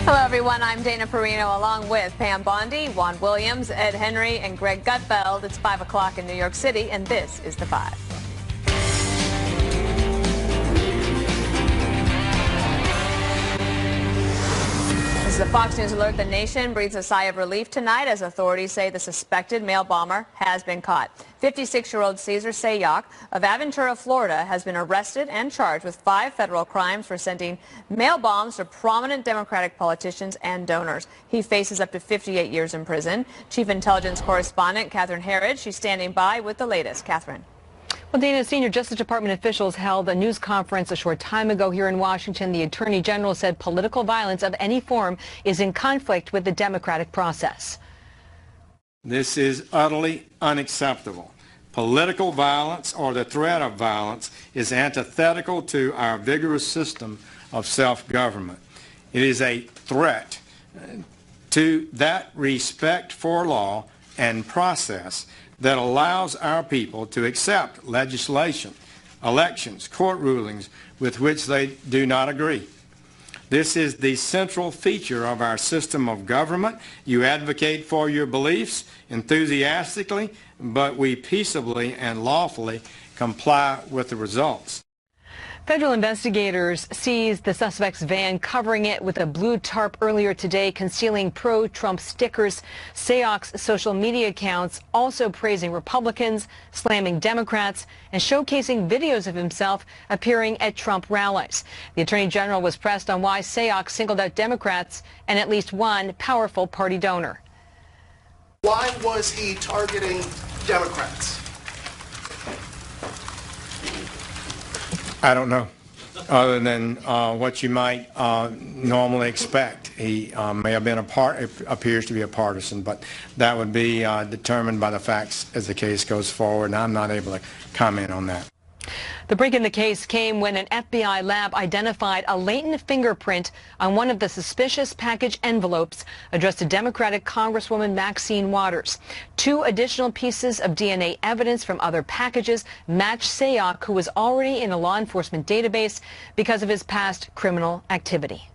Hello, everyone. I'm Dana Perino, along with Pam Bondi, Juan Williams, Ed Henry, and Greg Gutfeld. It's 5 o'clock in New York City, and this is The Five. This is a Fox News alert. The nation breathes a sigh of relief tonight as authorities say the suspected mail bomber has been caught. 56-year-old Cesar Sayoc of Aventura, Florida, has been arrested and charged with 5 federal crimes for sending mail bombs to prominent Democratic politicians and donors. He faces up to 58 years in prison. Chief Intelligence Correspondent Catherine Herridge, she's standing by with the latest. Catherine. Well, Dana, senior Justice Department officials held a news conference a short time ago here in Washington. The Attorney General said political violence of any form is in conflict with the democratic process. This is utterly unacceptable. Political violence or the threat of violence is antithetical to our vigorous system of self-government. It is a threat to that respect for law and process that allows our people to accept legislation, elections, court rulings with which they do not agree. This is the central feature of our system of government. You advocate for your beliefs enthusiastically, but we peaceably and lawfully comply with the results. Federal investigators seized the suspect's van, covering it with a blue tarp earlier today, concealing pro-Trump stickers. Sayoc's social media accounts also praising Republicans, slamming Democrats, and showcasing videos of himself appearing at Trump rallies. The Attorney General was pressed on why Sayoc singled out Democrats and at least one powerful party donor. Why was he targeting Democrats? I don't know, other than what you might normally expect. He may have been appears to be a partisan, but that would be determined by the facts as the case goes forward, and I'm not able to comment on that. The break in the case came when an FBI lab identified a latent fingerprint on one of the suspicious package envelopes addressed to Democratic Congresswoman Maxine Waters. 2 additional pieces of DNA evidence from other packages matched Sayoc, who was already in a law enforcement database because of his past criminal activity.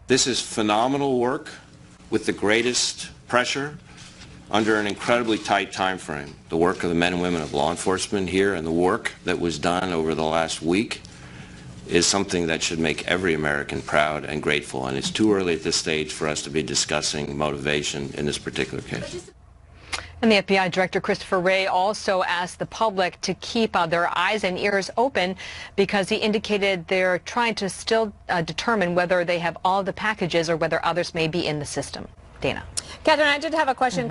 This is phenomenal work with the greatest pressure under an incredibly tight time frame. The work of the men and women of law enforcement here and the work that was done over the last week is something that should make every American proud and grateful, and it's too early at this stage for us to be discussing motivation in this particular case. And the FBI Director Christopher Wray also asked the public to keep their eyes and ears open because he indicated they're trying to still determine whether they have all the packages or whether others may be in the system. Dana. Catherine, I did have a question.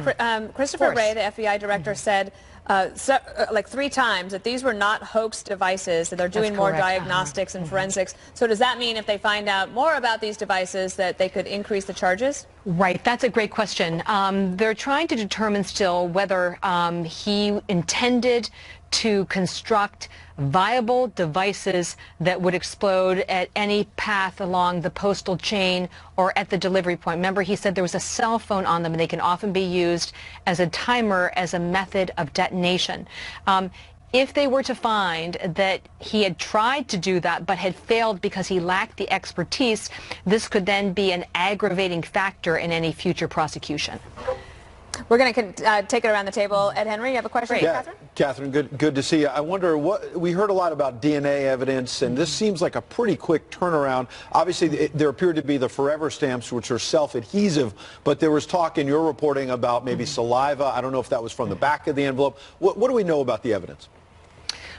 Christopher Wray, the FBI director, said like 3 times that these were not hoax devices, that they're doing more diagnostics and forensics. So does that mean if they find out more about these devices that they could increase the charges? Right. That's a great question. They're trying to determine still whether he intended to construct viable devices that would explode at any path along the postal chain or at the delivery point. Remember, he said there was a cell phone on them and they can often be used as a timer, as a method of detonation. If they were to find that he had tried to do that but had failed because he lacked the expertise, this could then be an aggravating factor in any future prosecution. We're going to take it around the table. Ed Henry, you have a question? Yeah, Catherine, good to see you. I wonder, we heard a lot about DNA evidence, and this seems like a pretty quick turnaround. Obviously, there appeared to be the forever stamps, which are self-adhesive, but there was talk in your reporting about maybe saliva. I don't know if that was from the back of the envelope. What do we know about the evidence?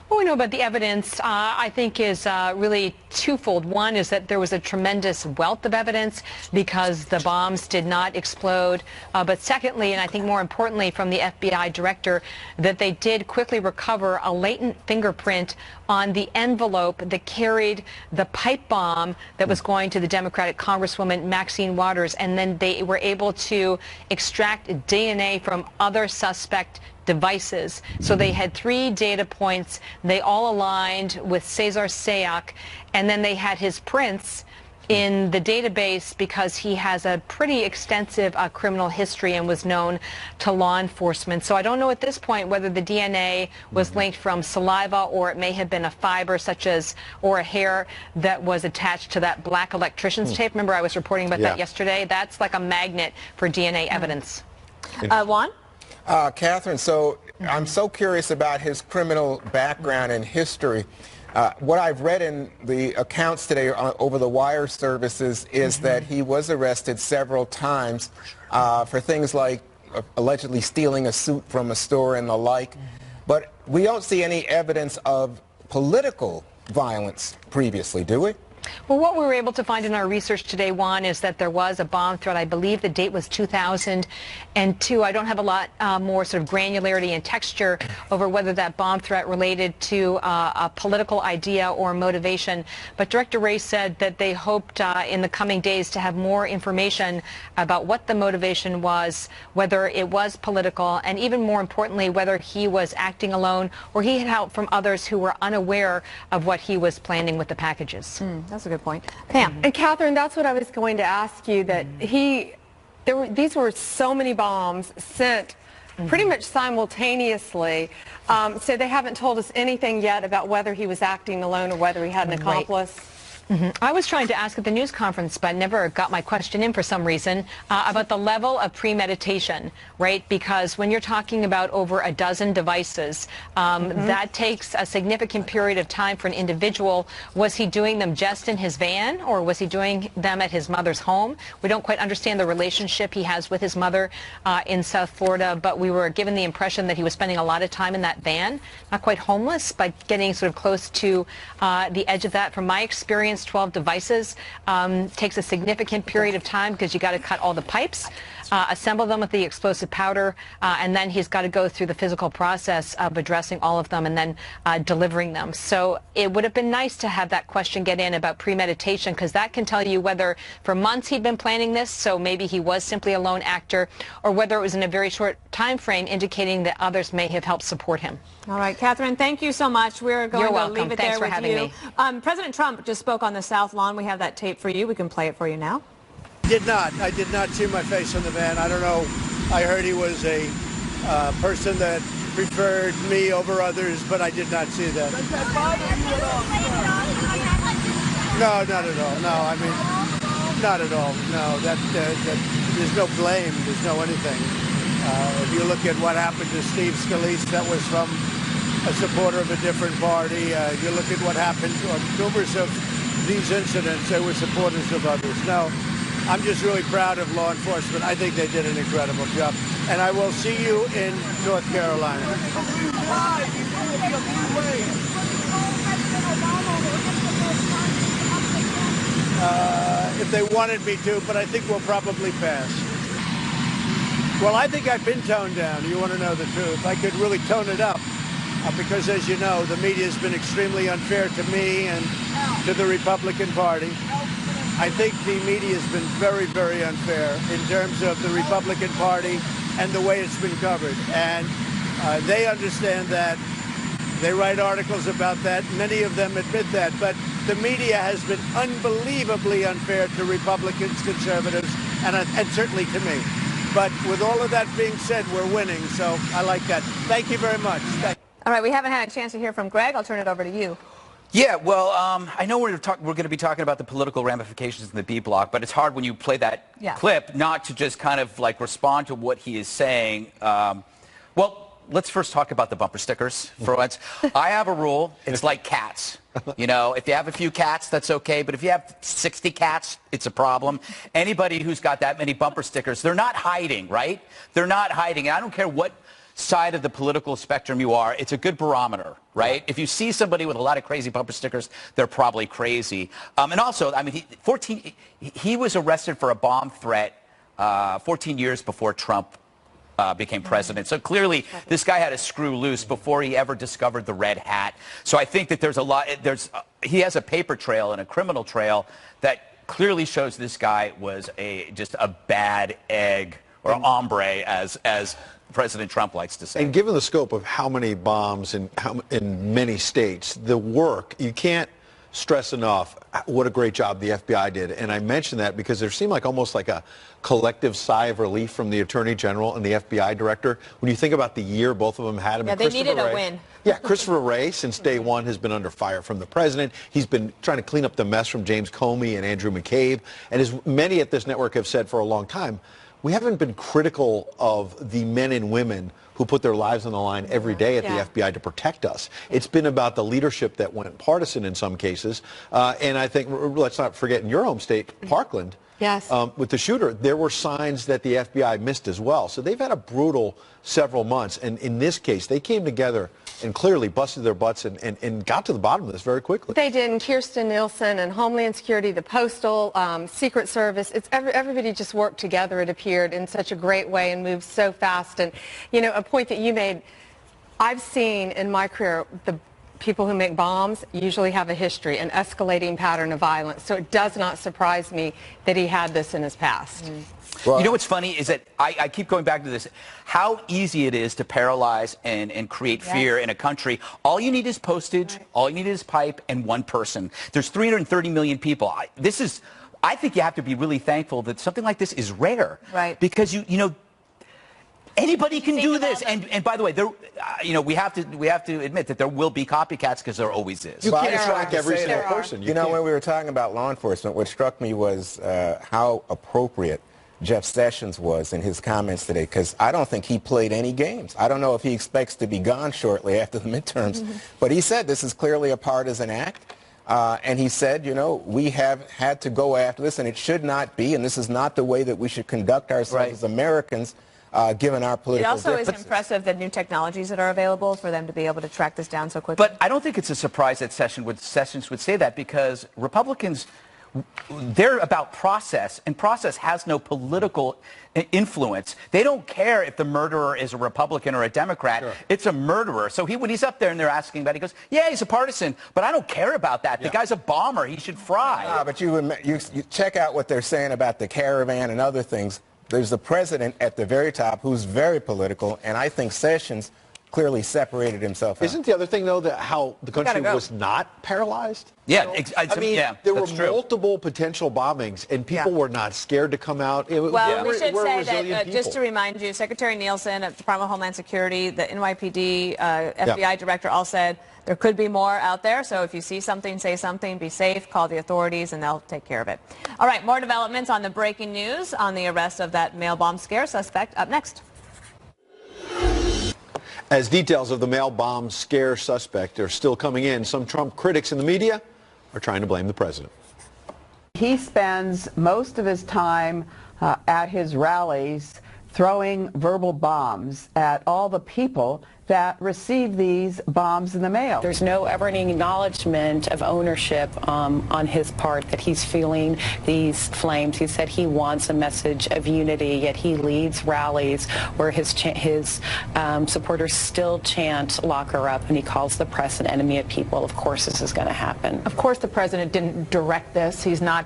What we know about the evidence, I think, is really twofold. One is that there was a tremendous wealth of evidence because the bombs did not explode. But secondly, and I think more importantly from the FBI director, that they did quickly recover a latent fingerprint on the envelope that carried the pipe bomb that was going to the Democratic Congresswoman Maxine Waters. And then they were able to extract DNA from other suspect devices. So they had 3 data points. They all aligned with Cesar Sayoc, and then they had his prints in the database because he has a pretty extensive criminal history and was known to law enforcement. So I don't know at this point whether the DNA was linked from saliva or it may have been a fiber such as or a hair that was attached to that black electrician's tape. Remember I was reporting about that yesterday? That's like a magnet for DNA evidence. Juan? Catherine, so I'm so curious about his criminal background and history. What I've read in the accounts today over the wire services is that he was arrested several times for things like allegedly stealing a suit from a store and the like. But we don't see any evidence of political violence previously, do we? Well, what we were able to find in our research today, Juan, is that there was a bomb threat. I believe the date was 2002. I don't have a lot more sort of granularity and texture over whether that bomb threat related to a political idea or motivation. But Director Wray said that they hoped in the coming days to have more information about what the motivation was, whether it was political, and even more importantly, whether he was acting alone or he had help from others who were unaware of what he was planning with the packages. That's a good point. Pam. And Catherine, that's what I was going to ask you, that these were so many bombs sent pretty much simultaneously. So they haven't told us anything yet about whether he was acting alone or whether he had an accomplice. I was trying to ask at the news conference, but never got my question in for some reason, about the level of premeditation, right? Because when you're talking about over a dozen devices, that takes a significant period of time for an individual. Was he doing them just in his van, or was he doing them at his mother's home? We don't quite understand the relationship he has with his mother in South Florida, but we were given the impression that he was spending a lot of time in that van, not quite homeless, but getting sort of close to the edge of that. From my experience, 12 devices takes a significant period of time because you got to cut all the pipes, assemble them with the explosive powder, and then he's got to go through the physical process of addressing all of them and then delivering them. So it would have been nice to have that question get in about premeditation, because that can tell you whether for months he'd been planning this, so maybe he was simply a lone actor, or whether it was in a very short time frame indicating that others may have helped support him. All right, Catherine, thank you so much. We're going to leave it there with you. President Trump just spoke on the South Lawn. We have that tape for you. We can play it for you now. I did not see my face in the van. I don't know. I heard he was a person that preferred me over others, but I did not see that. Does that bother you at all? No, not at all. No, I mean, not at all. No, there's no blame. There's no anything. If you look at what happened to Steve Scalise, that was from a supporter of a different party. You look at what happened on numerous of these incidents, they were supporters of others. No, I'm just really proud of law enforcement. I think they did an incredible job. And I will see you in North Carolina. If they wanted me to, but I think we'll probably pass. Well, I think I've been toned down. You want to know the truth. I could really tone it up because, as you know, the media has been extremely unfair to me and to the Republican Party. I think the media has been very, very unfair in terms of the Republican Party and the way it's been covered. And they understand that. They write articles about that. Many of them admit that. But the media has been unbelievably unfair to Republicans, conservatives, and certainly to me. But with all of that being said, we're winning, so I like that. Thank you very much. All right, we haven't had a chance to hear from Greg. I'll turn it over to you. Yeah, well, I know we're going to be talking about the political ramifications in the B block, but it's hard when you play that clip not to just kind of like respond to what he is saying. Well, let's first talk about the bumper stickers for once. I have a rule. It's like cats. You know, if you have a few cats, that's okay. But if you have 60 cats, it's a problem. Anybody who's got that many bumper stickers, they're not hiding, right? They're not hiding. And I don't care what side of the political spectrum you are, it's a good barometer, right? If you see somebody with a lot of crazy bumper stickers, they're probably crazy. And also, I mean, he was arrested for a bomb threat 14 years before Trump became president. So clearly, this guy had a screw loose before he ever discovered the red hat. So I think that there's a lot, he has a paper trail and a criminal trail that clearly shows this guy was just a bad egg, or hombre, as President Trump likes to say. And given the scope of how many bombs in many states, the work, you can't stress enough what a great job the FBI did. And I mention that because there seemed like almost like a collective sigh of relief from the Attorney General and the FBI Director. When you think about the year both of them had. Yeah, they needed a win. Yeah, Christopher Wray, since day one, has been under fire from the president. He's been trying to clean up the mess from James Comey and Andrew McCabe. And as many at this network have said for a long time, we haven't been critical of the men and women who put their lives on the line every day at the FBI to protect us. It's been about the leadership that went partisan in some cases. And I think, let's not forget, in your home state, Parkland, with the shooter, there were signs that the FBI missed as well. So they've had a brutal several months. And in this case, they came together and clearly busted their butts and got to the bottom of this very quickly. They did, and Kirsten Nielsen and Homeland Security, the Postal, Secret Service, everybody just worked together, it appeared, in such a great way and moved so fast. And, you know, a point that you made, I've seen in my career, the people who make bombs usually have a history, an escalating pattern of violence. So it does not surprise me that he had this in his past. Well, you know what's funny is that I keep going back to this, how easy it is to paralyze and create fear in a country. All you need is postage, all you need is pipe, and one person. There's 330 million people. I think you have to be really thankful that something like this is rare. Right. Because, you know, anybody can do this. And by the way, there, you know, we have to admit that there will be copycats because there always is. You can't track every single person. You know, when we were talking about law enforcement, what struck me was how appropriate Jeff Sessions was in his comments today, because I don't think he played any games. I don't know if he expects to be gone shortly after the midterms, but he said this is clearly a partisan act. And he said, you know, we have had to go after this, and it should not be, and this is not the way that we should conduct ourselves as Americans, given our political differences. It also is impressive the new technologies that are available for them to be able to track this down so quickly. But I don't think it's a surprise that Sessions would say that, because Republicans, they're about process, and process has no political influence. They don't care if the murderer is a Republican or a Democrat. It's a murderer. So when he's up there and they're asking about it, he goes, yeah, he's a partisan, but I don't care about that. The guy's a bomber. He should fry. But you check out what they're saying about the caravan and other things. There's the president at the very top who's very political, and I think Sessions clearly separated himself out. Isn't the other thing, though, that how the country was not paralyzed? Yeah, I mean, there were multiple potential bombings, and people were not scared to come out. Well, we should say that, just to remind you, Secretary Nielsen at the Department of Homeland Security, the NYPD, FBI director all said there could be more out there. So if you see something, say something, be safe, call the authorities, and they'll take care of it. All right, more developments on the breaking news on the arrest of that mail bomb scare suspect up next. As details of the mail bomb scare suspect are still coming in, some Trump critics in the media are trying to blame the president. He spends most of his time at his rallies throwing verbal bombs at all the people that receive these bombs in the mail. There's no ever any acknowledgement of ownership on his part that he's feeling these flames. He said he wants a message of unity, yet he leads rallies where his supporters still chant "lock her up," and he calls the press an enemy of people. Of course this is going to happen. Of course the president didn't direct this. He's not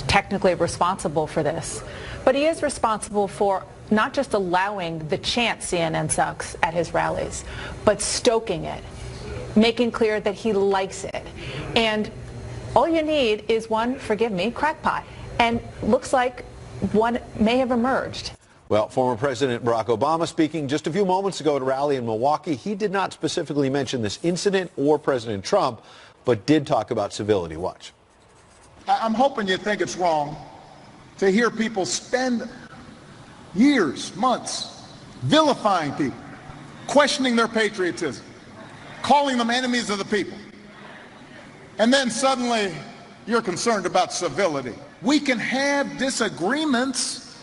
technically responsible for this. But he is responsible for not just allowing the chant "CNN sucks" at his rallies, but stoking it, making clear that he likes it. And all you need is one, forgive me, crackpot. And looks like one may have emerged. Well, former President Barack Obama speaking just a few moments ago at a rally in Milwaukee. He did not specifically mention this incident or President Trump, but did talk about civility. Watch. I'm hoping you think it's wrong to hear people spend years, months, vilifying people, questioning their patriotism, calling them enemies of the people. And then suddenly you're concerned about civility. We can have disagreements,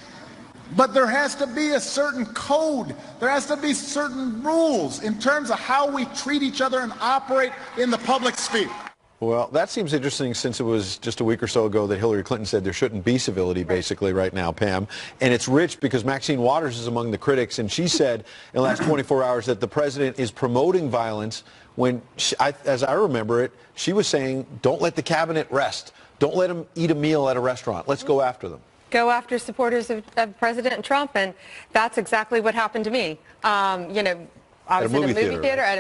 but there has to be a certain code. There has to be certain rules in terms of how we treat each other and operate in the public sphere. Well, that seems interesting, since it was just a week or so ago that Hillary Clinton said there shouldn't be civility, basically, right now, Pam. And it's rich because Maxine Waters is among the critics, and she said in the last 24 hours that the president is promoting violence when, as I remember it, she was saying, don't let the cabinet rest. Don't let them eat a meal at a restaurant. Let's go after them. Go after supporters of President Trump, and that's exactly what happened to me. You know, I was at a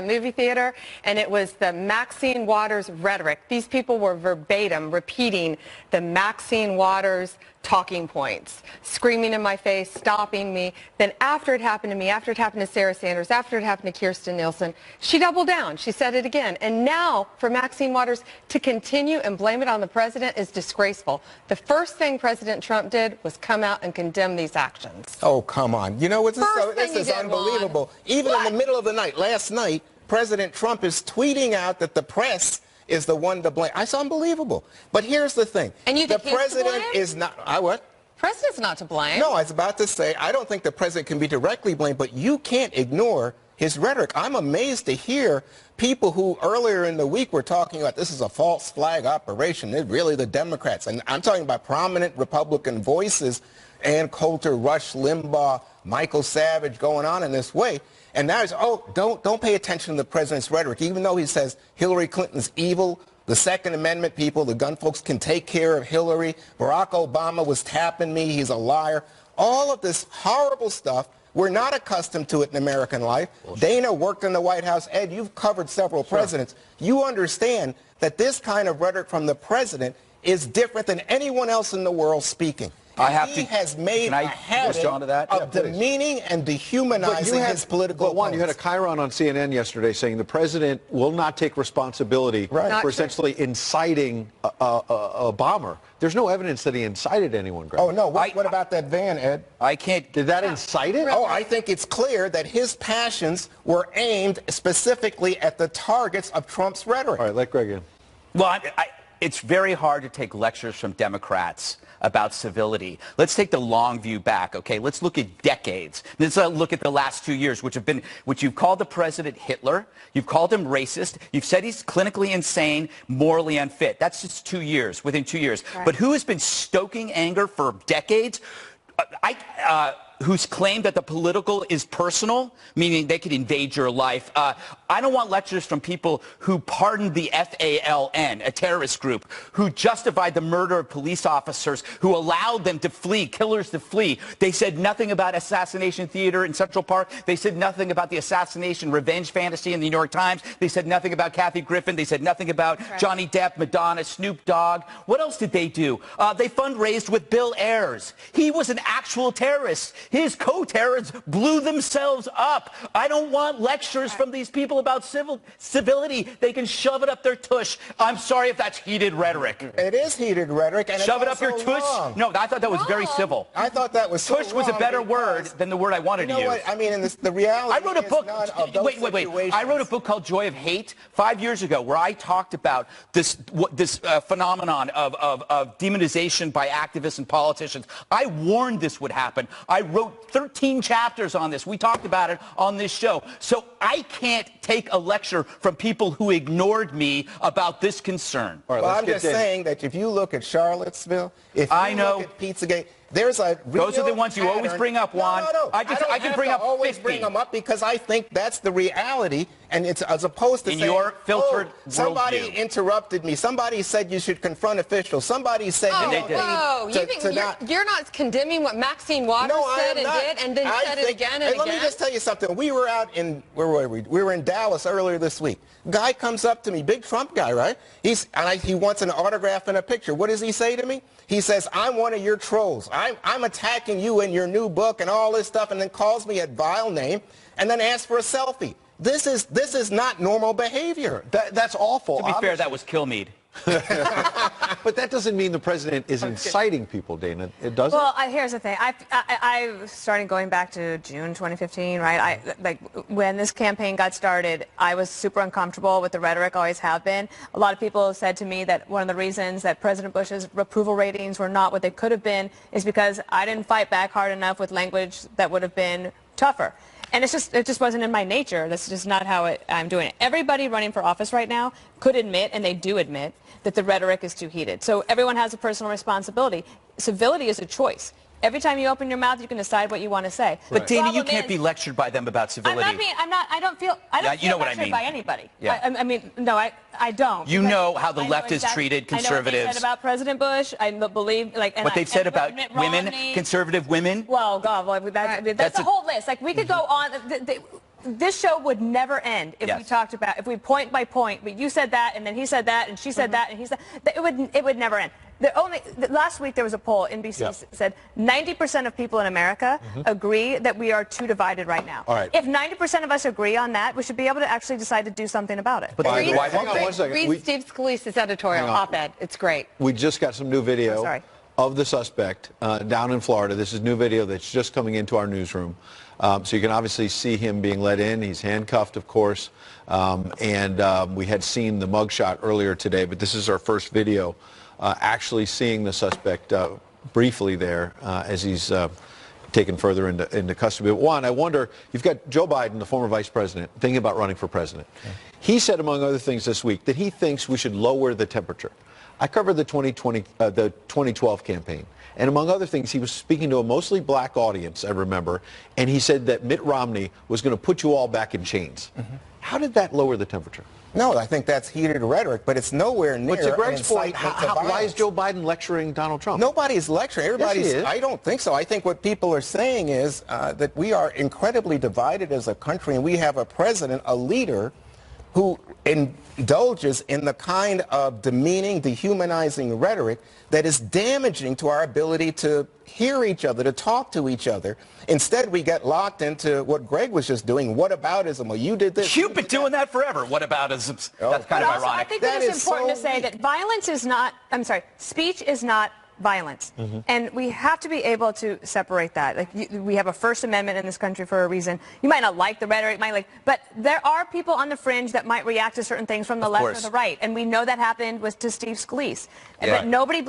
movie theater, and it was the Maxine Waters rhetoric. These people were verbatim repeating the Maxine Waters talking points, screaming in my face, stopping me. Then after it happened to me, after it happened to Sarah Sanders, after it happened to Kirstjen Nielsen, she doubled down. She said it again. And now for Maxine Waters to continue and blame it on the president is disgraceful. The first thing President Trump did was come out and condemn these actions. Oh, come on. You know what? This is unbelievable. Even in the middle of the night, last night, President Trump is tweeting out that the press is the one to blame. It's unbelievable. But here's the thing. And you think the president is not. What? President's not to blame. No, I was about to say, I don't think the president can be directly blamed, but you can't ignore his rhetoric. I'm amazed to hear people who earlier in the week were talking about this is a false flag operation. It's really the Democrats. And I'm talking about prominent Republican voices, Ann Coulter, Rush Limbaugh, Michael Savage, going on in this way. And now it's, don't pay attention to the president's rhetoric, even though he says Hillary Clinton's evil. The Second Amendment people, the gun folks, can take care of Hillary. Barack Obama was tapping me. He's a liar. All of this horrible stuff. We're not accustomed to it in American life. Dana worked in the White House. Ed, you've covered several presidents. You understand that this kind of rhetoric from the president is different than anyone else in the world speaking. He has made a habit of demeaning and dehumanizing his political opponents. You had a Chiron on CNN yesterday saying the president will not take responsibility for essentially inciting a bomber. There's no evidence that he incited anyone, Greg. Oh, no. What about that van, Ed? Did that incite it? Oh, I think it's clear that his passions were aimed specifically at the targets of Trump's rhetoric. All right, let Greg in. Well, it's very hard to take lectures from Democrats about civility. Let's take the long view back, okay? Let's look at decades. Let's look at the last 2 years, which you've called the president Hitler, you've called him racist, you've said he's clinically insane, morally unfit. That's just 2 years, within 2 years. Right. But who has been stoking anger for decades? Who's claimed that the political is personal, meaning they could invade your life. I don't want lectures from people who pardoned the FALN, a terrorist group, who justified the murder of police officers, who allowed them to flee, killers to flee. They said nothing about Assassination Theater in Central Park. They said nothing about the assassination revenge fantasy in the New York Times. They said nothing about Kathy Griffin. They said nothing about Johnny Depp, Madonna, Snoop Dogg. What else did they do? They fundraised with Bill Ayers. He was an actual terrorist. His co-terrorists blew themselves up. I don't want lectures from these people about civility. They can shove it up their tush. I'm sorry if that's heated rhetoric. It is heated rhetoric. And shove it up your tush? No, I thought that was very civil. I thought that was tush was a better word than the word I wanted to use. You know what? I mean, in the reality I wrote a book. Wait. I wrote a book called Joy of Hate 5 years ago where I talked about this phenomenon of demonization by activists and politicians. I warned this would happen. I wrote 13 chapters on this. We talked about it on this show. So I can't take a lecture from people who ignored me about this concern. All right, well, I'm just saying that if you look at Charlottesville, if you look at Pizzagate, there's a real Those are the ones you always bring up, Juan. No. I can bring up 50. Always bring them up because I think that's the reality, and it's as opposed to in saying, your filtered somebody interrupted me. Somebody said you should confront officials. Somebody said you're not condemning what Maxine Waters said and did, and then said it again and again. Let me just tell you something. We were out in where were we? We were in Dallas earlier this week. Guy comes up to me, big Trump guy, right? He wants an autograph and a picture. What does he say to me? He says, I'm one of your trolls. I'm attacking you in your new book and all this stuff, and then calls me a vile name and then asks for a selfie. This is not normal behavior. That's awful. To be fair, that was Kilmeade. But that doesn't mean the president is inciting people, Dana. It doesn't? Well, here's the thing. I started going back to June 2015, right? When this campaign got started, I was super uncomfortable with the rhetoric, always have been. A lot of people said to me that one of the reasons that President Bush's approval ratings were not what they could have been is because I didn't fight back hard enough with language that would have been tougher. And it just wasn't in my nature. That's just not how I'm doing it. Everybody running for office right now could admit, and they do admit, that the rhetoric is too heated. So everyone has a personal responsibility. Civility is a choice. Every time you open your mouth, you can decide what you want to say. But Dana, you can't be lectured by them about civility. I don't feel lectured by anybody. Yeah. I don't. You know how the left has treated conservatives. I know what they said about President Bush. I believe, what they've said about women, conservative women. Well, God, that's a whole list. We could go on. this show would never end if we talked about, if we point by point, but you said that, and then he said that, and she said that, and he said that, it would never end. Last week there was a poll, NBC said 90% of people in America agree that we are too divided right now. All right. If 90% of us agree on that, we should be able to actually decide to do something about it. But hang on one second. Read Steve Scalise's editorial op-ed. It's great. We just got some new video of the suspect down in Florida. This is new video that's just coming into our newsroom. So you can obviously see him being let in. He's handcuffed, of course. We had seen the mugshot earlier today, but this is our first video actually seeing the suspect briefly there as he's taken further into custody. But Juan, I wonder, you've got Joe Biden, the former vice president, thinking about running for president. He said, among other things this week, that he thinks we should lower the temperature. I covered the 2012 campaign. And among other things, he was speaking to a mostly black audience, I remember, and he said that Mitt Romney was going to put you all back in chains. How did that lower the temperature? No, I think that's heated rhetoric, but it's nowhere near. But to Greg's point, incitement why is Joe Biden lecturing Donald Trump? Nobody's lecturing. Everybody's. Yes, he is. I don't think so. I think what people are saying is that we are incredibly divided as a country, and we have a president, a leader, who indulges in the kind of demeaning, dehumanizing rhetoric that is damaging to our ability to hear each other, to talk to each other. Instead, we get locked into what Greg was just doing, whataboutism. Well, you did this. You've been doing that forever, whataboutism. That's kind of ironic. I think that it's important to say that violence is not, speech is not violence. And we have to be able to separate that. Like we have a First Amendment in this country for a reason. You might not like the rhetoric, but there are people on the fringe that might react to certain things from the left or the right. And we know that happened to Steve Scalise. But nobody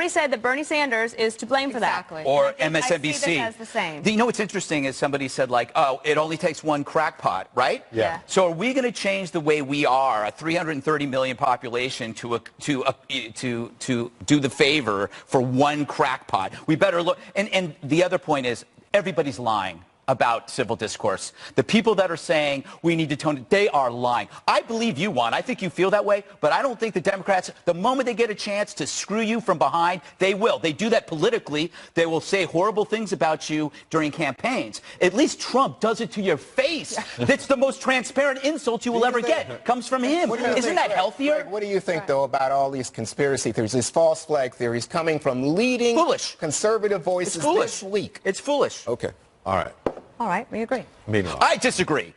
said that Bernie Sanders is to blame for that. Or MSNBC. I see MSNBC. this as the same. You know what's interesting is somebody said like, oh, it only takes one crackpot, right? Yeah. So are we going to change the way we are, a 330 million population, to do the favor for one crackpot? We better look. And the other point is everybody's lying about civil discourse. The people that are saying we need to tone it, they are lying. I believe you, Juan. I think you feel that way, but I don't think the Democrats, the moment they get a chance to screw you from behind, they will. They do that politically. They will say horrible things about you during campaigns. At least Trump does it to your face. That's the most transparent insult you will ever get. Comes from him. Isn't that healthier? Greg, what do you think, though, about all these conspiracy theories, these false flag theories coming from leading conservative voices this week? It's foolish. Okay. All right. All right, we agree. Meanwhile, I disagree.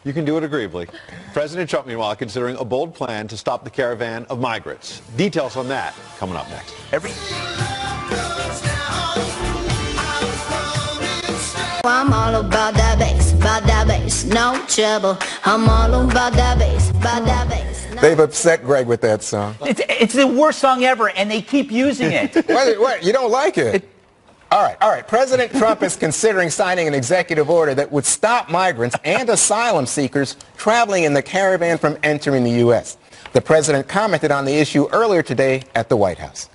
You can do it agreeably. President Trump, meanwhile, considering a bold plan to stop the caravan of migrants. Details on that coming up next. I'm all about that bass, no trouble. I'm all about that bass, They've upset Greg with that song. It's the worst song ever, and they keep using it. What? You don't like it? All right. President Trump is considering signing an executive order that would stop migrants and asylum seekers traveling in the caravan from entering the U.S. The president commented on the issue earlier today at the White House.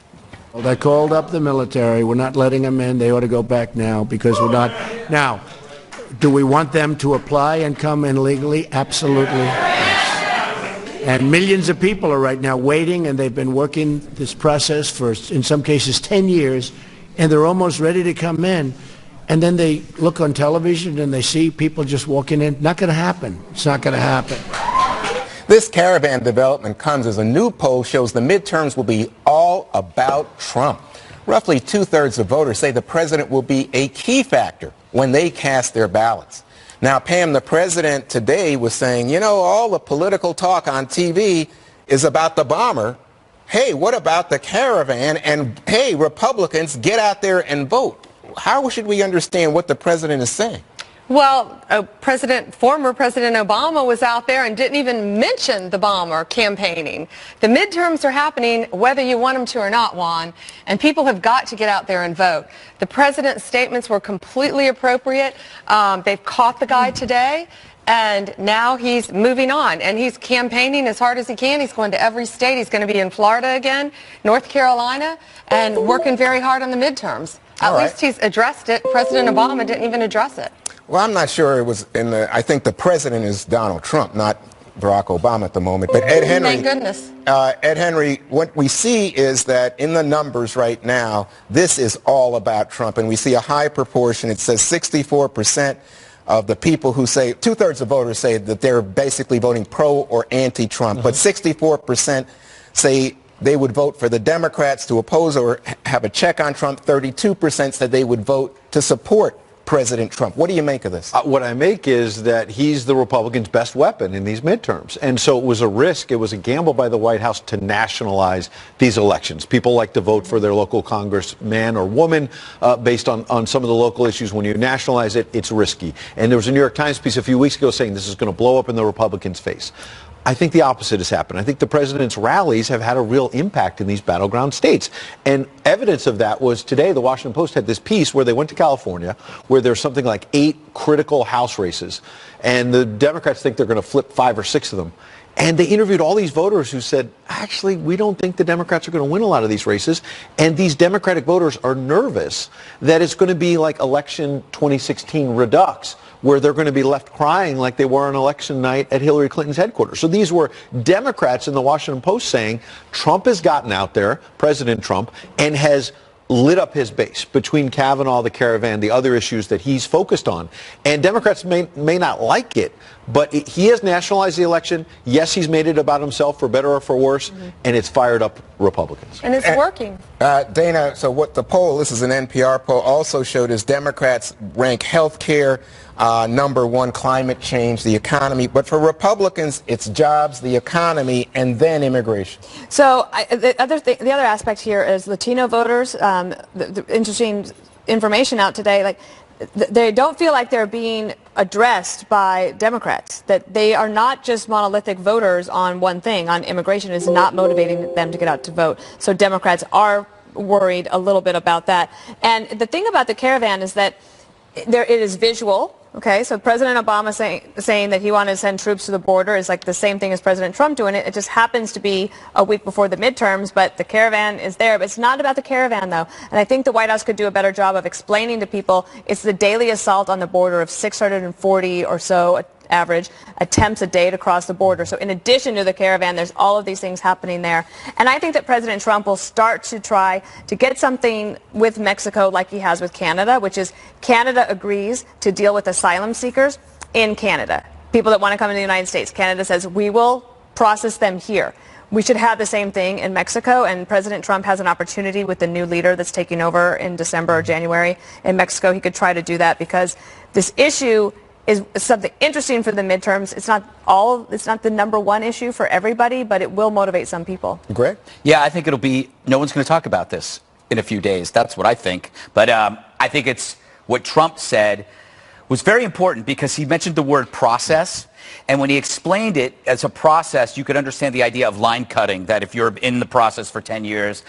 Well, they called up the military. We're not letting them in. They ought to go back now because we're not. Now, do we want them to apply and come in legally? Absolutely. Yes. And millions of people are right now waiting, and they've been working this process for, in some cases, 10 years. And they're almost ready to come in, and then they look on television and they see people just walking in. Not going to happen. It's not going to happen. This caravan development comes as a new poll shows the midterms will be all about Trump. Roughly two-thirds of voters say the president will be a key factor when they cast their ballots. Now, Pam, the president today was saying, you know, all the political talk on TV is about the bomber. Hey, what about the caravan? And hey, Republicans, get out there and vote. How should we understand what the president is saying? Well, former President Obama was out there and didn't even mention the bomber campaigning. The midterms are happening whether you want them to or not, Juan, and people have got to get out there and vote. The president's statements were completely appropriate. They've caught the guy today. And now he's moving on, and he's campaigning as hard as he can. He's going to every state. He's going to be in Florida again, North Carolina, and working very hard on the midterms. At least he's addressed it. President Obama didn't even address it. Well, I'm not sure it was in the, I think the president is Donald Trump, not Barack Obama at the moment. But Ed Henry, thank goodness. Ed Henry, what we see is that in the numbers right now, this is all about Trump. And we see a high proportion. It says 64% of the people who say, 2/3 of voters say that they're basically voting pro or anti-Trump, but 64% say they would vote for the Democrats to oppose or have a check on Trump. 32% said they would vote to support President Trump. What do you make of this? What I make is that he's the Republicans' best weapon in these midterms. And so it was a risk, it was a gamble by the White House to nationalize these elections. People like to vote for their local congressman or woman based on some of the local issues. When you nationalize it, it's risky. And there was a New York Times piece a few weeks ago saying this is going to blow up in the Republicans' face. I think the opposite has happened. I think the president's rallies have had a real impact in these battleground states. And evidence of that was today, the Washington Post had this piece where they went to California, where there's something like 8 critical House races. And the Democrats think they're going to flip 5 or 6 of them. And they interviewed all these voters who said, actually, we don't think the Democrats are going to win a lot of these races. And these Democratic voters are nervous that it's going to be like election 2016 redux, where they're going to be left crying like they were on election night at Hillary Clinton's headquarters. So these were Democrats in the Washington Post saying Trump has gotten out there, President Trump, and has lit up his base between Kavanaugh, the caravan, the other issues that he's focused on. And Democrats may not like it, but he has nationalized the election. Yes, he's made it about himself for better or for worse, and it's fired up Republicans. And it's working. Dana, so what the poll, this is an NPR poll, also showed is Democrats rank health care number 1, climate change, the economy. But for Republicans, it's jobs, the economy, and then immigration. So the other aspect here is Latino voters. The interesting information out today, like they don't feel like they're being addressed by Democrats, that they are not just monolithic voters on one thing, on immigration is not motivating them to get out to vote. So Democrats are worried a little bit about that. And the thing about the caravan is that it is visual. Okay, so President Obama saying that he wanted to send troops to the border is like the same thing as President Trump doing it. It just happens to be a week before the midterms, but the caravan is there. But it's not about the caravan, though. And I think the White House could do a better job of explaining to people it's the daily assault on the border of 640 or so average attempts a day to cross the border. So in addition to the caravan, there's all of these things happening there. And I think that President Trump will start to try to get something with Mexico like he has with Canada, which is Canada agrees to deal with asylum seekers in Canada. People that want to come into the United States. Canada says, we will process them here. We should have the same thing in Mexico, and President Trump has an opportunity with the new leader that's taking over in December or January in Mexico. He could try to do that because this issue is something interesting for the midterms. It's not the number 1 issue for everybody, but it will motivate some people. Greg? Yeah, I think it'll be, no one's going to talk about this in a few days. That's what I think. But I think it's what Trump said was very important because he mentioned the word process. And when he explained it as a process, you could understand the idea of line cutting, that if you're in the process for 10 years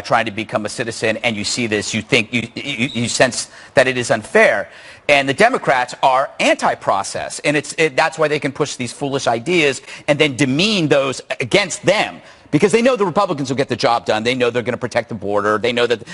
trying to become a citizen and you see this, you think, you sense that it is unfair. And the Democrats are anti-process, and that's why they can push these foolish ideas and then demean those against them. Because they know the Republicans will get the job done. They know they're going to protect the border. They know that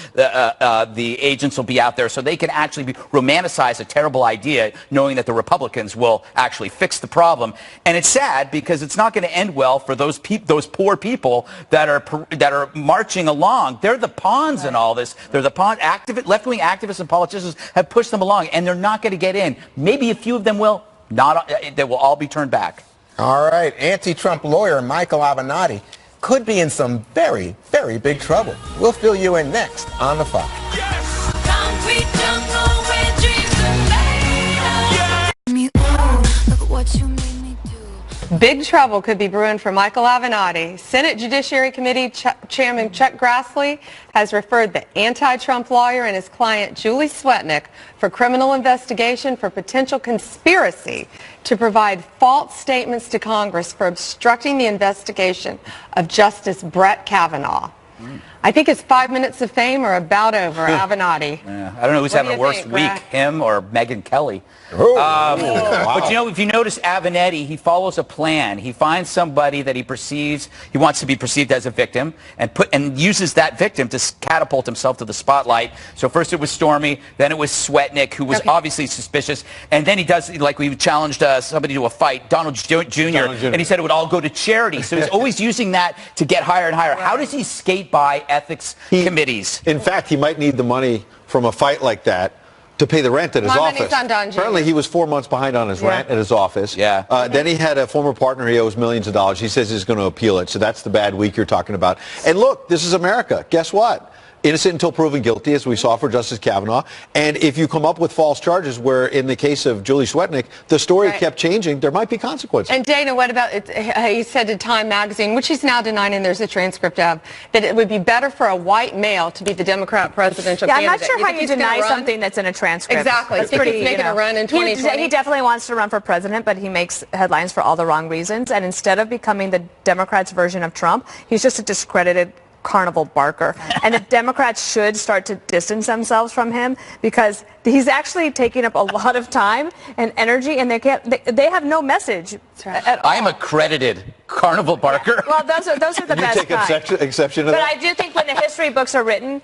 the agents will be out there. So they can actually romanticize a terrible idea knowing that the Republicans will actually fix the problem. And it's sad because it's not going to end well for those poor people that are marching along. They're the pawns in all this. They're the pawns. Left-wing activists and politicians have pushed them along, and they're not going to get in. Maybe a few of them will. They will all be turned back. All right. Anti-Trump lawyer Michael Avenatti could be in some very, very big trouble. We'll fill you in next on The Five. Big trouble could be brewing for Michael Avenatti. Senate Judiciary Committee Chairman Chuck Grassley has referred the anti-Trump lawyer and his client Julie Swetnick for criminal investigation for potential conspiracy to provide false statements to Congress for obstructing the investigation of Justice Brett Kavanaugh. I think his 5 minutes of fame are about over, Avenatti. Yeah, I don't know who's having a worse week, him or Megyn Kelly. But you know, if you notice Avenatti, he follows a plan. He finds somebody that he wants to be perceived as a victim, and uses that victim to catapult himself to the spotlight. So first it was Stormy, then it was Swetnick, who was obviously suspicious, and then he does, like we challenged somebody to a fight, Donald Jr., and he said it would all go to charity. So he's always using that to get higher and higher. How does he skate by ethics committees? In fact, he might need the money from a fight like that To pay the rent at his My office. money's on Don Jr. Apparently, he was 4 months behind on his rent at his office. Yeah. Then he had a former partner he owes millions of dollars. He says he's going to appeal it. So that's the bad week you're talking about. And look, this is America. Guess what? Innocent until proven guilty, as we saw for Justice Kavanaugh. And if you come up with false charges, where in the case of Julie Swetnick, the story kept changing, there might be consequences. And Dana, what about it? He said to Time Magazine, which he's now denying, and there's a transcript of, that it would be better for a white male to be the Democrat presidential candidate. I'm not sure how you deny something that's in a transcript. Exactly. It's pretty, making a run in 2020. He definitely wants to run for president, but he makes headlines for all the wrong reasons. And instead of becoming the Democrats' version of Trump, he's just a discredited carnival barker. And the Democrats should start to distance themselves from him, because he's actually taking up a lot of time and energy, and they have no message at all. I am a credited carnival barker. Well, those are the best You take exception to But that? I do think when the history books are written,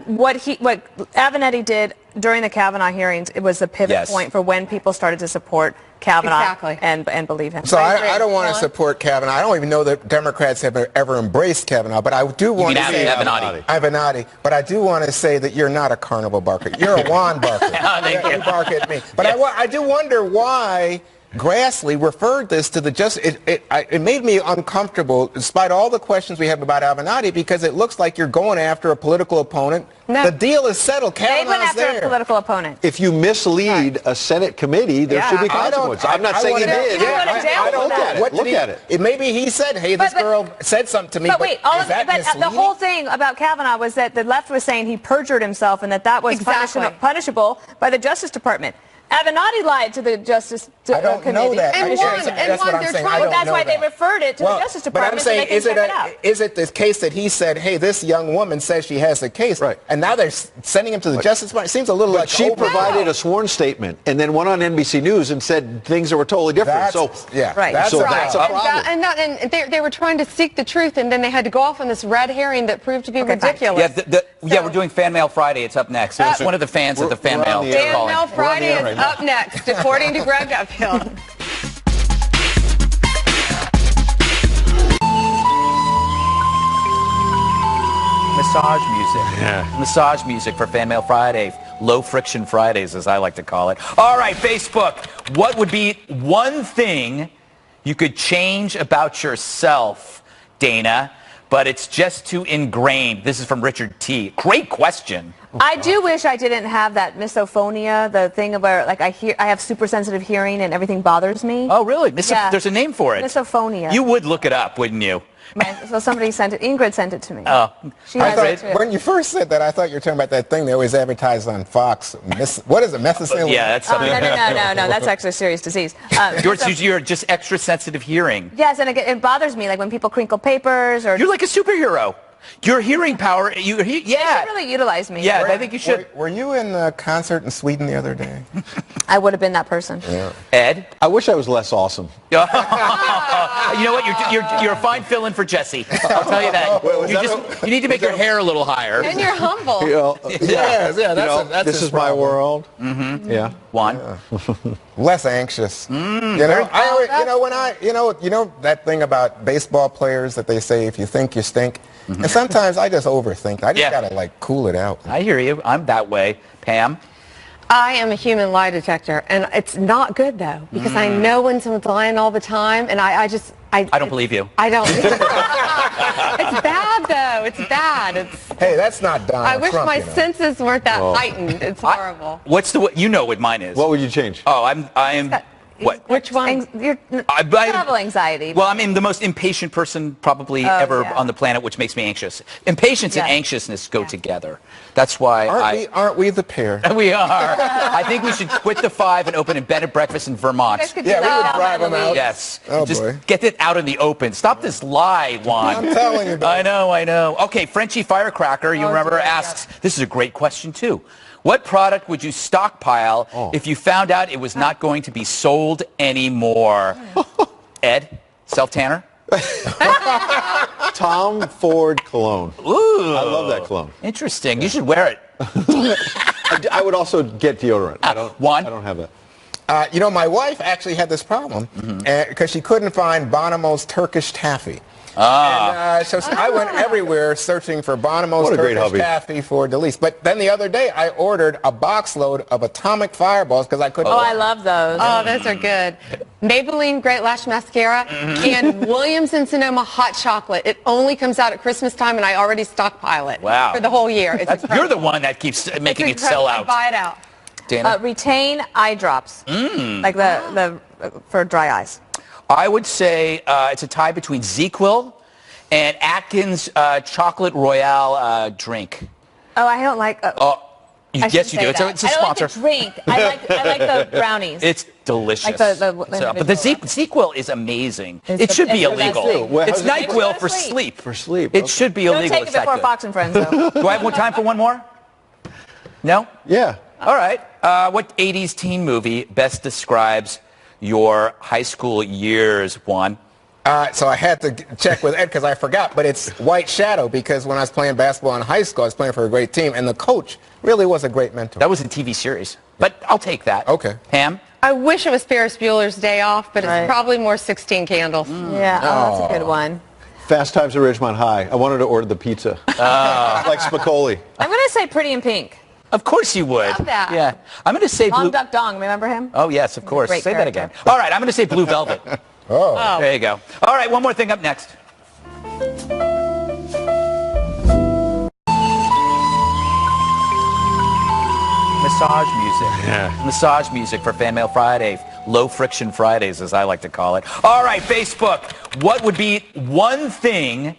what Avenatti did during the Kavanaugh hearings, it was the pivot point for when people started to support Kavanaugh and believe him. So I don't want to support Kavanaugh. I don't even know that Democrats have ever embraced Kavanaugh, but I do want to say Avenatti. But I do want to say that you're not a carnival barker. You're a Juan barker. Thank you. You bark at me. But I do wonder why Grassley referred this to the justice. It made me uncomfortable, despite all the questions we have about Avenatti, because it looks like you're going after a political opponent. No. The deal is settled. They went Kavanaugh's after there. a political opponent. If you mislead a Senate committee, there should be consequences. I'm not saying he did. I don't know. Look at it. Maybe he said, hey, this girl said something to me. But wait, the whole thing about Kavanaugh was that the left was saying he perjured himself and that was punishable by the Justice Department. Avenatti lied to the Justice Committee. I don't know that. That's what I'm saying. That's why they referred it to the Justice Department. But I'm saying, so they can check it out. is it the case that he said, hey, this young woman says she has a case, and now they're sending him to the Justice Department? It seems a little like she provided a sworn statement and then went on NBC News and said things that were totally different. That's a problem. And they were trying to seek the truth, and then they had to go off on this red herring that proved to be ridiculous. Yeah, we're doing Fan Mail Friday. It's up next. One of the fans at the Fan Mail is calling. Fan Mail Friday is up next, according to Greg Gutfeld. Massage music. Massage music for Fan Mail Friday. Low friction Fridays, as I like to call it. All right, Facebook. What would be one thing you could change about yourself, Dana, but it's just too ingrained? This is from Richard T. Great question. I do wish I didn't have that misophonia, the thing about I have super sensitive hearing and everything bothers me. Oh, really? There's a name for it. Misophonia. You would look it up, wouldn't you? So somebody sent it. Ingrid sent it to me. Oh, she has it too. When you first said that, I thought you were talking about that thing they always advertise on Fox. What is it, methicillin? Yeah, that's something. No. That's actually a serious disease. You're just extra sensitive hearing. Yes, and it bothers me, like when people crinkle papers or. You're like a superhero. Your hearing power, They should really utilize me. Yeah, I think you should. Were you in a concert in Sweden the other day? I would have been that person. Yeah. Ed? I wish I was less awesome. You know what? You're a fine fill-in for Jesse. I'll tell you that. You need to make your hair a little higher. And you're humble. This is my world. Mm-hmm. Yeah. Juan? Less anxious. You know that thing about baseball players that they say, if you think, you stink. Mm-hmm. And sometimes I just overthink. I just gotta cool it out. I hear you. I'm that way. Pam? I am a human lie detector, and it's not good though, because I know when someone's lying all the time, and I don't believe you. I don't. It's bad though. It's bad. Hey, that's not Donald I wish Trump, my senses weren't that heightened. It's horrible. You know what mine is? What would you change? Oh, I'm. What? Which one? Travel anxiety. Well, I'm the most impatient person probably ever on the planet, which makes me anxious. Impatience and anxiousness go together. That's why aren't we the pair? We are. I think we should quit the 5 and open a bed and breakfast in Vermont. We would drive them out. Yes. Oh, just boy. get it out in the open. Stop this lie, Juan. I'm telling you about I know. Okay, Frenchie Firecracker, you remember, asks, this is a great question too. What product would you stockpile if you found out it was not going to be sold anymore? Ed, self-tanner? Tom Ford cologne. Ooh. I love that cologne. Interesting. You should wear it. I would also get deodorant. I don't have that. My wife actually had this problem because she couldn't find Bonomo's Turkish taffy. And, so I went everywhere searching for Bonomo's What a great Turkish hobby. Taffy for Delise. But then the other day, I ordered a box load of atomic fireballs because I couldn't. Oh, I love those. Oh, those are good. Maybelline Great Lash Mascara and Williams and Sonoma Hot Chocolate. It only comes out at Christmas time, and I already stockpile it Wow. for the whole year. It's You're the one that keeps making it sell out. Buy it out. Dana? Retain eye drops, like the for dry eyes. I would say it's a tie between ZzzQuil and Atkins Chocolate Royale drink. Oh, I don't like. Yes, you do. It's a I don't sponsor. like the drink. I like the brownies. It's delicious. Like the But the ZzzQuil is amazing. It should be it's the best illegal. thing. Well, It's how's it- NyQuil for sleep. For sleep. It should be Don't illegal. take it It's that before good. Fox and Friends, though. Do I have more time for one more? No? Yeah. All right. What 80s teen movie best describes your high school years, Juan? So I had to check with Ed because I forgot, but it's White Shadow because when I was playing basketball in high school, I was playing for a great team, and the coach really was a great mentor. That was a TV series, but I'll take that. Okay. Pam? I wish it was Ferris Bueller's Day Off, but it's probably more 16 Candles. Yeah, that's a good one. Fast Times at Ridgemont High. I wanted to order the pizza. Like Spicoli. I'm going to say Pretty in Pink. Of course you would. Love that. Yeah. I'm going to say Long Blue... Duck Dong, remember him? Oh, yes, of course. Great Say that again. character. All right, I'm going to say Blue Velvet. Oh. There you go. All right, one more thing up next. Massage music. Yeah. Massage music for Fan Mail Friday. Low Friction Fridays, as I like to call it. All right, Facebook. What would be one thing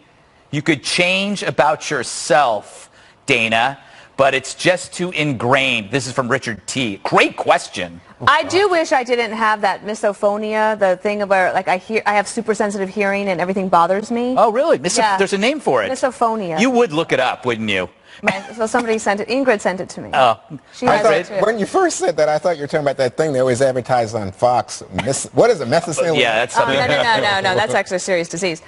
you could change about yourself, Dana, but it's just too ingrained? This is from Richard T. Great question. I do wish I didn't have that misophonia, the thing where like I have super sensitive hearing and everything bothers me. Oh, really? Yeah. There's a name for it. Misophonia. You would look it up, wouldn't you? So somebody sent it. Ingrid sent it to me. Oh. She I has it thought, too. when you first said that, I thought you were talking about that thing they always advertise on Fox. What is it, methicillin? Yeah, that's Oh, something. no. That's actually a serious disease.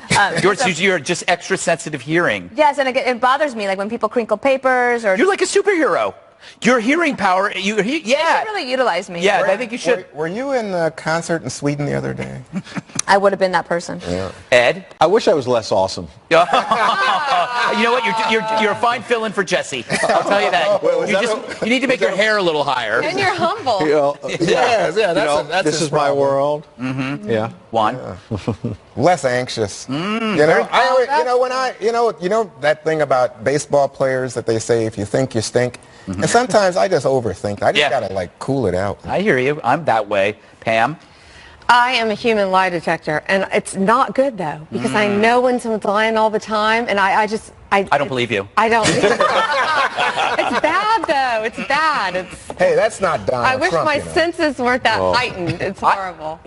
You're just extra sensitive hearing. Yes, and it bothers me, like when people crinkle papers or. You're like a superhero. Your hearing power, They should really utilize me. Yeah, I think you should. Were you in the concert in Sweden the other day? I would have been that person. Yeah. Ed? I wish I was less awesome. You know what? You're a fine fill-in for Jesse. I'll tell you that. You need to make your hair a little higher. And you're humble. Yes, yeah, that's this his is my problem. world. Mm-hmm. Yeah. Juan? Less anxious. You know, you know that thing about baseball players that they say if you think you stink. And sometimes I just overthink. I just gotta like cool it out. I hear you. I'm that way. Pam? I am a human lie detector, and it's not good, though, because I know when someone's lying all the time, and I don't believe you. I don't. It's bad, though. It's bad. Hey, that's not Donald I wish Trump, my you know. senses weren't that heightened. It's horrible.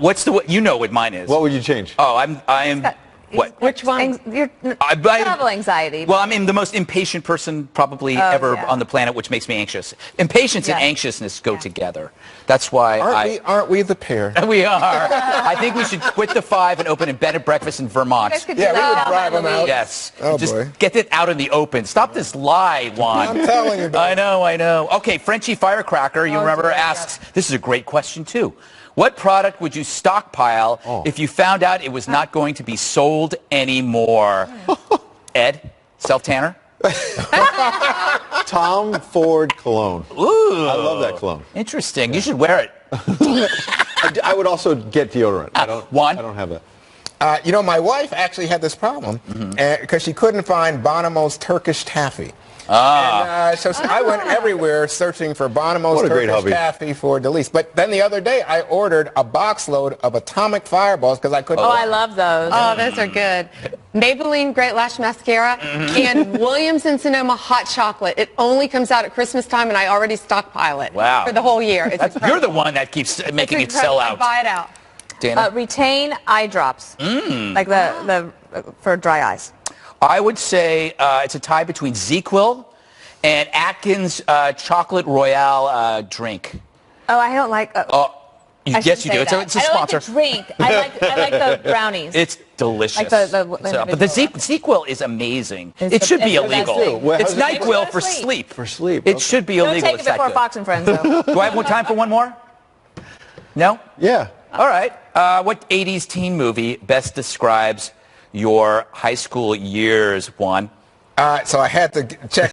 You know what mine is. What would you change? Oh, I am. What? Which one? Travel anxiety. Well, I'm the most impatient person probably ever on the planet, which makes me anxious. Impatience and anxiousness go together. That's why Aren't we the pair? We are. I think we should quit the 5 and open a bed and breakfast in Vermont. Yeah, we would drive them out. Yes. Oh, Just boy. get it out in the open. Stop this lie, Juan. I'm telling you, I know. Okay, Frenchie Firecracker, you remember, asks, this is a great question, too. What product would you stockpile if you found out it was not going to be sold anymore? Ed, self-tanner? Tom Ford cologne. Ooh. I love that cologne. Interesting. You should wear it. I would also get deodorant. I don't have that. You know, my wife actually had this problem because she couldn't find Bonomo's Turkish Taffy. And, so I went everywhere searching for Bonomo's What a great Turkish hobby. Taffy for Delise. But then the other day, I ordered a box load of atomic fireballs because I couldn't. Oh, I love those. Oh, those are good. Maybelline Great Lash Mascara and Williams and Sonoma Hot Chocolate. It only comes out at Christmas time, and I already stockpile it Wow. for the whole year. You're the one that keeps making it sell out. Buy it out. Dana? Retain eye drops, like the for dry eyes. I would say it's a tie between ZzzQuil and Atkins Chocolate Royale drink. Oh, I don't like. Yes, you do. It's a I don't sponsor. like the drink. I like the brownies. It's delicious. Like but the ZzzQuil is amazing. It should be it's the best illegal. thing. It's How's it- NyQuil Go for to sleep. sleep. For sleep. It should be Don't illegal. take it It's that before good. Fox and Friends, though. Do I have more time for one more? No? Yeah. All right. What 80s teen movie best describes your high school years, Juan? So I had to check